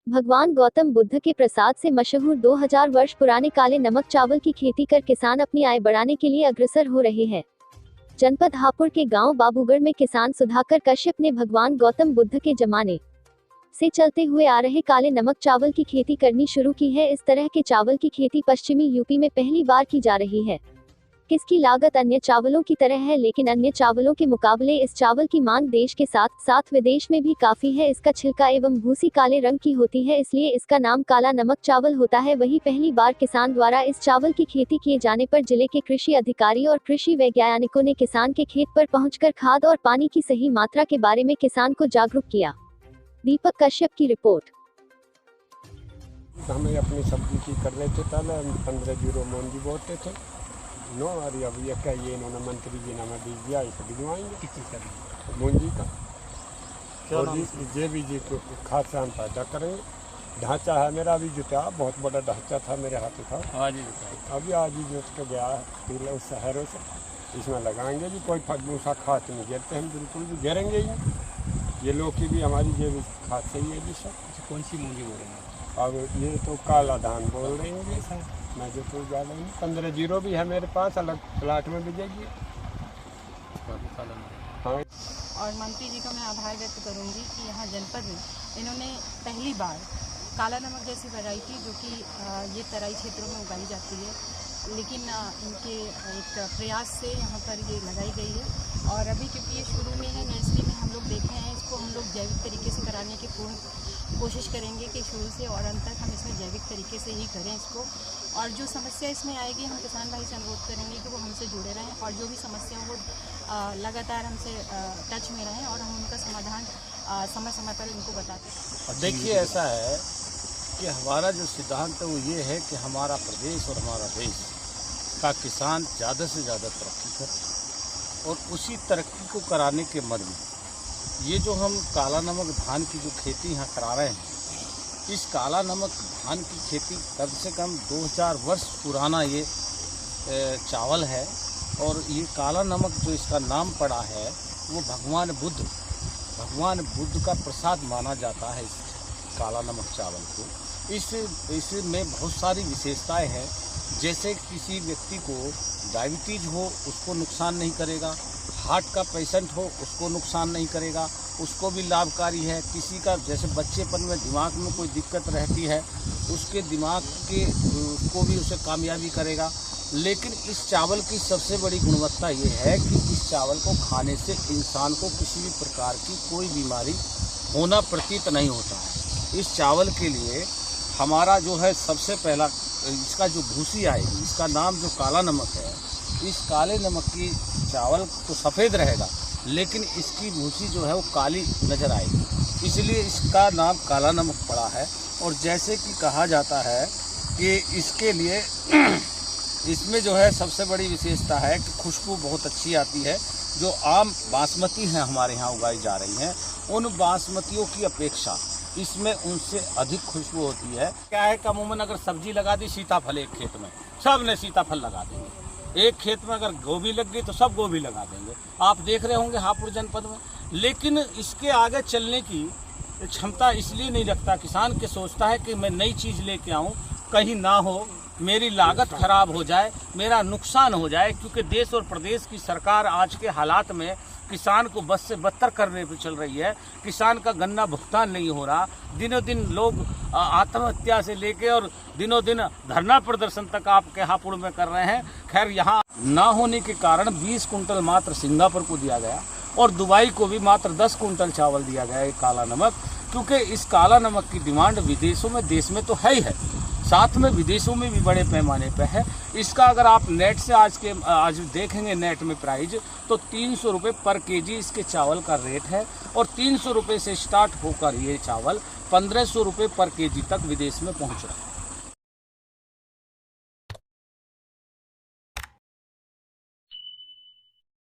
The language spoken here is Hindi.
भगवान गौतम बुद्ध के प्रसाद से मशहूर 2000 वर्ष पुराने काले नमक चावल की खेती कर किसान अपनी आय बढ़ाने के लिए अग्रसर हो रहे हैं। जनपद हापुड़ के गांव बाबूगढ़ में किसान सुधाकर कश्यप ने भगवान गौतम बुद्ध के जमाने से चलते हुए आ रहे काले नमक चावल की खेती करनी शुरू की है। इस तरह के चावल की खेती पश्चिमी यूपी में पहली बार की जा रही है। इसकी लागत अन्य चावलों की तरह है, लेकिन अन्य चावलों के मुकाबले इस चावल की मांग देश के साथ साथ विदेश में भी काफी है। इसका छिलका एवं भूसी काले रंग की होती है, इसलिए इसका नाम काला नमक चावल होता है। वहीं पहली बार किसान द्वारा इस चावल की खेती किए जाने पर जिले के कृषि अधिकारी और कृषि वैज्ञानिकों ने किसान के खेत पर पहुंचकर खाद और पानी की सही मात्रा के बारे में किसान को जागरूक किया। दीपक कश्यप की रिपोर्ट। हमें अपनी सब्जी की कर रहे थे, पहले हम 15 मोंजी बोते थे नो, और अब ये क्या ये इन्होंने मंत्री जी ने हमें बीज दिया, इसे भिजवाएंगे किस चीज़ का, मूंजी का। और ये बीज को खाद से हम पैदा करेंगे। ढांचा है मेरा अभी जुटा, बहुत बड़ा ढांचा था मेरे हाथ था, अभी आज ही जुट के गया है शहरों से। इसमें लगाएंगे भी, कोई फूसा खाद नहीं गिरते, हम बिल्कुल भी गिरेंगे ही। ये लौकी भी हमारी जैविक खाद से ही है जी सर। कौन सी मूंजी बोल रहे हैं? अब ये तो काला धान बोल रहे हैं सर, मैं जो तो ज़्यादा नहीं। 15 भी है मेरे पास, अलग प्लाट में बिजेगी। हाँ। और मंत्री जी का मैं आभार व्यक्त करूंगी कि यहाँ जनपद में इन्होंने पहली बार काला नमक जैसी वैरायटी, जो कि ये तराई क्षेत्रों में उगाई जाती है, लेकिन इनके एक प्रयास से यहाँ पर ये लगाई गई है। और अभी क्योंकि ये शुरू में है, नर्सरी में हम लोग देखे हैं, इसको हम लोग जैविक तरीके से कराने की पूर्ण कोशिश करेंगे कि शुरू से और अंत तक हम इसमें जैविक तरीके से ही करें इसको। और जो समस्या इसमें आएगी, हम किसान भाई से अनुरोध करेंगे कि वो हमसे जुड़े रहें और जो भी समस्या हो लगातार हमसे टच में रहें और हम उनका समाधान समय समय पर इनको बताते हैं। देखिए, ऐसा है कि हमारा जो सिद्धांत है वो ये है कि हमारा प्रदेश और हमारा देश का किसान ज़्यादा से ज़्यादा तरक्की करे, और उसी तरक्की को कराने के मद में ये जो हम काला नमक धान की जो खेती यहाँ करा रहे हैं, इस काला नमक धान की खेती कम से कम 2000 वर्ष पुराना ये चावल है। और ये काला नमक जो इसका नाम पड़ा है वो भगवान बुद्ध का प्रसाद माना जाता है इस काला नमक चावल को। इसमें बहुत सारी विशेषताएं हैं, जैसे किसी व्यक्ति को डायबिटीज हो उसको नुकसान नहीं करेगा, हार्ट का पेशेंट हो उसको नुकसान नहीं करेगा, उसको भी लाभकारी है। किसी का जैसे बच्चेपन में दिमाग में कोई दिक्कत रहती है, उसके दिमाग के को भी उसे कामयाबी करेगा। लेकिन इस चावल की सबसे बड़ी गुणवत्ता ये है कि इस चावल को खाने से इंसान को किसी भी प्रकार की कोई बीमारी होना प्रतीत नहीं होता है। इस चावल के लिए हमारा जो है सबसे पहला इसका जो भूसी आएगी, इसका नाम जो काला नमक है, इस काले नमक की चावल तो सफ़ेद रहेगा, लेकिन इसकी भूसी जो है वो काली नज़र आएगी, इसलिए इसका नाम काला नमक पड़ा है। और जैसे कि कहा जाता है कि इसके लिए इसमें जो है सबसे बड़ी विशेषता है कि खुशबू बहुत अच्छी आती है। जो आम बासमती हैं हमारे यहाँ उगाई जा रही हैं, उन बासमतियों की अपेक्षा इसमें उनसे अधिक खुशबू होती है। क्या है कि अमूमन अगर सब्जी लगा दी, सीताफल एक खेत में सब ने सीताफल लगा देंगे, एक खेत में अगर गोभी लग गई तो सब गोभी लगा देंगे, आप देख रहे होंगे हापुड़ जनपद में। लेकिन इसके आगे चलने की क्षमता इसलिए नहीं रखता किसान, के सोचता है कि मैं नई चीज़ लेके आऊँ, कहीं ना हो मेरी लागत खराब हो जाए, मेरा नुकसान हो जाए। क्योंकि देश और प्रदेश की सरकार आज के हालात में किसान को बद से बदतर करने पर चल रही है। किसान का गन्ना भुगतान नहीं हो रहा, दिनों दिन लोग आत्महत्या से लेके और दिनों दिन धरना प्रदर्शन तक आपके हापुड़ में कर रहे हैं। खैर, यहाँ ना होने के कारण 20 कुंटल मात्र सिंगापुर को दिया गया और दुबई को भी मात्र 10 कुंटल चावल दिया गया है काला नमक। क्योंकि इस काला नमक की डिमांड विदेशों में, देश में तो है ही है, साथ में विदेशों में भी बड़े पैमाने पर है। इसका अगर आप नेट से आज देखेंगे नेट में प्राइस, तो 300 रुपये पर केजी इसके चावल का रेट है। और 300 रुपये से स्टार्ट होकर ये चावल 1500 रुपये पर केजी तक विदेश में पहुंच रहा है।